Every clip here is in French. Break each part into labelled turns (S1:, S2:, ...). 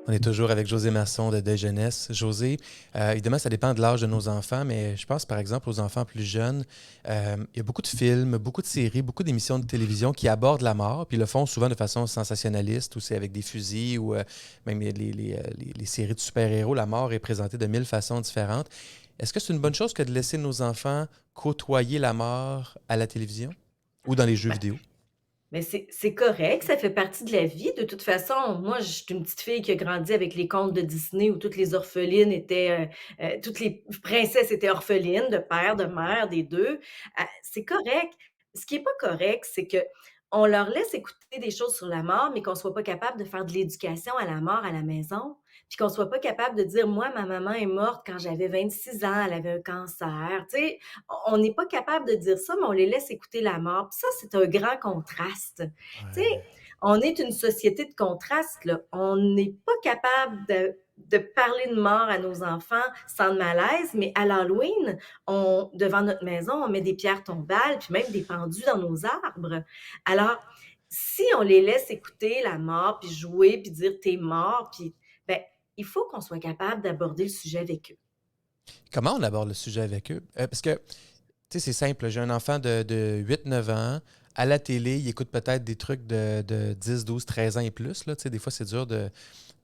S1: On est toujours avec José Masson de Deuil Jeunesse. José, évidemment, ça dépend de l'âge de nos enfants, mais je pense par exemple aux enfants plus jeunes. Il y a beaucoup de films, beaucoup de séries, beaucoup d'émissions de télévision qui abordent la mort, puis le font souvent de façon sensationnaliste, ou c'est avec des fusils, ou même les séries de super-héros. La mort est présentée de mille façons différentes. Est-ce que c'est une bonne chose que de laisser nos enfants côtoyer la mort à la télévision ou dans les jeux
S2: Ben,
S1: vidéo?
S2: mais c'est correct, ça fait partie de la vie. De toute façon, moi, je suis une petite fille qui a grandi avec les contes de Disney où toutes les orphelines étaient, toutes les princesses étaient orphelines de père, de mère, des 2. C'est correct. Ce qui est pas correct, c'est qu'on leur laisse écouter des choses sur la mort, mais qu'on soit pas capable de faire de l'éducation à la mort à la maison, puis qu'on soit pas capable de dire: «Moi, ma maman est morte quand j'avais 26 ans, elle avait un cancer». Tu sais? On n'est pas capable de dire ça, mais on les laisse écouter la mort. Puis ça, c'est un grand contraste. Tu sais,
S1: Ouais.
S2: on est une société de contraste, là. On n'est pas capable de parler de mort à nos enfants sans malaise, mais à l'Halloween, devant notre maison, on met des pierres tombales, puis même des pendus dans nos arbres. Alors, si on les laisse écouter la mort, puis jouer, puis dire t'es mort, puis ben, il faut qu'on soit capable d'aborder le sujet avec eux.
S1: Comment on aborde le sujet avec eux? Parce que tu sais, c'est simple. J'ai un enfant de 8, 9 ans. À la télé, il écoute peut-être des trucs de 10, 12, 13 ans et plus. Là. Tu sais, des fois, c'est dur de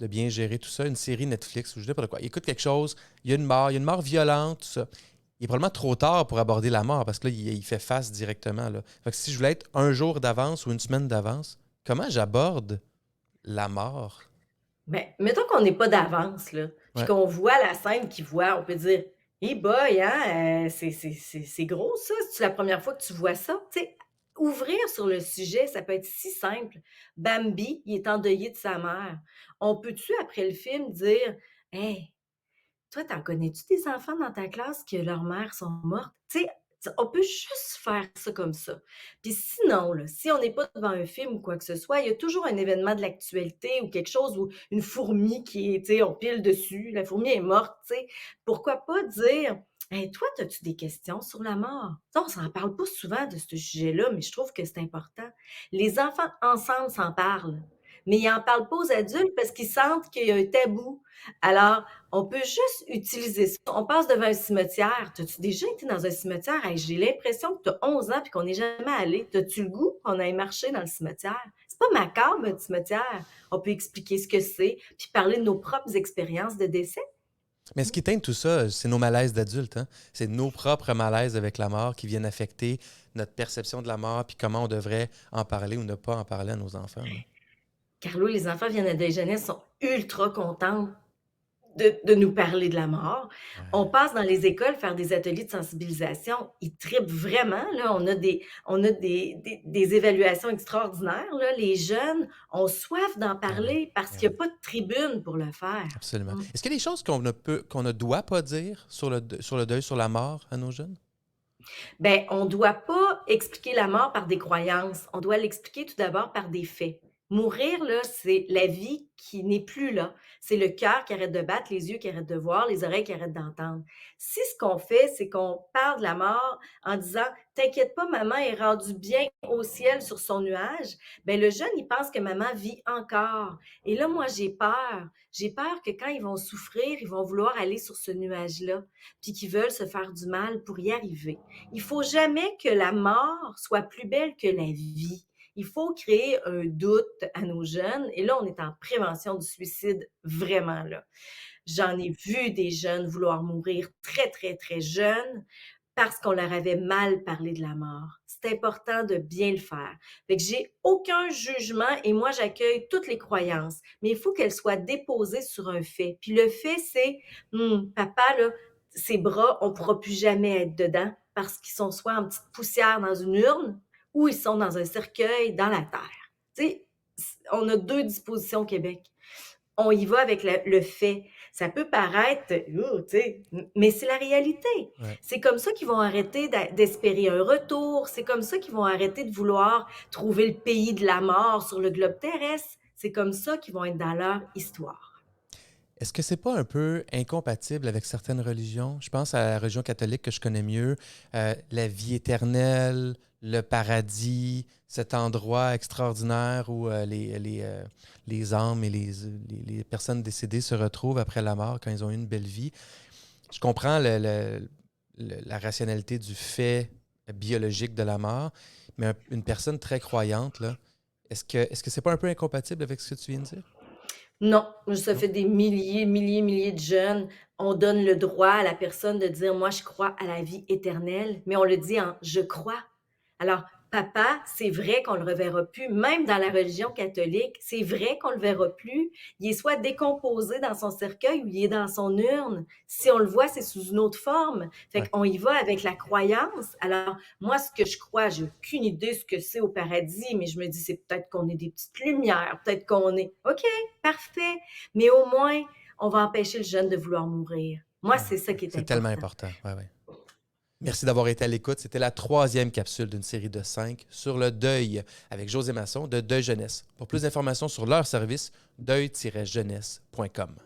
S1: bien gérer tout ça. Une série Netflix ou je sais pas de quoi. Il écoute quelque chose, il y a une mort violente, tout ça. Il est probablement trop tard pour aborder la mort parce que là, il fait face directement. Là. Fait que si je voulais être un jour d'avance ou une semaine d'avance, comment j'aborde la mort?
S2: Ben, mettons qu'on n'est pas d'avance, là, puis
S1: Ouais.
S2: qu'on voit la scène qu'ils voient, on peut dire: «Eh boy, hein, c'est gros ça, c'est-tu la première fois que tu vois ça?» Tu sais, ouvrir sur le sujet, ça peut être si simple. Bambi, il est endeuillé de sa mère. On peut-tu, après le film, dire: «Hey, toi, t'en connais-tu des enfants dans ta classe que leurs mères sont mortes?» Tu sais, on peut juste faire ça comme ça. Puis sinon, là, si on n'est pas devant un film ou quoi que ce soit, il y a toujours un événement de l'actualité ou quelque chose où une fourmi qui est, tu sais, on pile dessus, la fourmi est morte, tu sais. Pourquoi pas dire: «Hey, toi, as-tu des questions sur la mort?» Ça, on s'en parle pas souvent de ce sujet-là, mais je trouve que c'est important. Les enfants ensemble s'en parlent, mais ils en parlent pas aux adultes parce qu'ils sentent qu'il y a un tabou. Alors, on peut juste utiliser ça. On passe devant un cimetière. T'as-tu déjà été dans un cimetière? Hey, j'ai l'impression que tu as 11 ans et qu'on n'est jamais allé. T'as-tu le goût qu'on aille marcher dans le cimetière? C'est pas macabre, un cimetière. On peut expliquer ce que c'est, puis parler de nos propres expériences de décès.
S1: Mais ce qui teinte tout ça, c'est nos malaises d'adultes. Hein? C'est nos propres malaises avec la mort qui viennent affecter notre perception de la mort puis comment on devrait en parler ou ne pas en parler à nos enfants. Là.
S2: Carlo, les enfants viennent à déjeuner, sont ultra contents de nous parler de la mort. On
S1: Ouais.
S2: passe dans les écoles faire des ateliers de sensibilisation. Ils trippent vraiment, là. On a des évaluations extraordinaires, là. Les jeunes ont soif d'en
S1: Ah oui.
S2: parler parce
S1: Ah
S2: qu'il
S1: oui.
S2: y a pas de tribune pour le faire.
S1: Absolument.
S2: Mmh.
S1: Est-ce qu'il y a des choses qu'on ne doit pas dire sur sur le deuil, sur la mort à nos jeunes?
S2: Ben, on doit pas expliquer la mort par des croyances. On doit l'expliquer tout d'abord par des faits. Mourir, là, c'est la vie qui n'est plus là. C'est le cœur qui arrête de battre, les yeux qui arrêtent de voir, les oreilles qui arrêtent d'entendre. Si ce qu'on fait, c'est qu'on parle de la mort en disant: «T'inquiète pas, maman est rendue bien au ciel sur son nuage», ben le jeune, il pense que maman vit encore. Et là, moi, j'ai peur. J'ai peur que quand ils vont souffrir, ils vont vouloir aller sur ce nuage-là, puis qu'ils veulent se faire du mal pour y arriver. Il faut jamais que la mort soit plus belle que la vie. Il faut créer un doute à nos jeunes et là, on est en prévention du suicide vraiment là. J'en ai vu des jeunes vouloir mourir très, très, très jeunes parce qu'on leur avait mal parlé de la mort. C'est important de bien le faire. Fait que j'ai aucun jugement et moi, j'accueille toutes les croyances, mais il faut qu'elles soient déposées sur un fait. Puis le fait, c'est: Papa là, ses bras, on pourra plus jamais être dedans parce qu'ils sont soit en petite poussière dans une urne ou ils sont dans un cercueil dans la terre». Tu sais, on a 2 dispositions au Québec. On y va avec le fait. Ça peut paraître, tu sais, mais c'est la réalité.
S1: Ouais.
S2: C'est comme ça qu'ils vont arrêter d'espérer un retour. C'est comme ça qu'ils vont arrêter de vouloir trouver le pays de la mort sur le globe terrestre. C'est comme ça qu'ils vont être dans leur histoire.
S1: Est-ce que c'est pas un peu incompatible avec certaines religions? Je pense à la religion catholique que je connais mieux, la vie éternelle, le paradis, cet endroit extraordinaire où les âmes et les personnes décédées se retrouvent après la mort quand ils ont eu une belle vie. Je comprends la rationalité du fait biologique de la mort, mais une personne très croyante, là, est-ce que c'est pas un peu incompatible avec ce que tu viens de dire?
S2: Non, ça
S1: Non?
S2: fait des milliers de jeunes. On donne le droit à la personne de dire: «Moi, je crois à la vie éternelle», mais on le dit en «je crois». Alors, papa, c'est vrai qu'on le reverra plus, même dans la religion catholique, c'est vrai qu'on le verra plus. Il est soit décomposé dans son cercueil ou il est dans son urne. Si on le voit, c'est sous une autre forme. Fait
S1: Ouais.
S2: qu'on y va avec la croyance. Alors, moi, ce que je crois, j'ai aucune idée ce que c'est au paradis, mais je me dis: «C'est peut-être qu'on est des petites lumières, peut-être qu'on est» OK, parfait, mais au moins, on va empêcher le jeune de vouloir mourir. Moi,
S1: Ouais.
S2: c'est ça qui est
S1: C'est tellement
S2: important.
S1: important. Ouais, ouais. Merci d'avoir été à l'écoute. C'était la 3e capsule d'une série de 5 sur le deuil avec José Masson de Deuil Jeunesse. Pour plus d'informations sur leur service, deuil-jeunesse.com.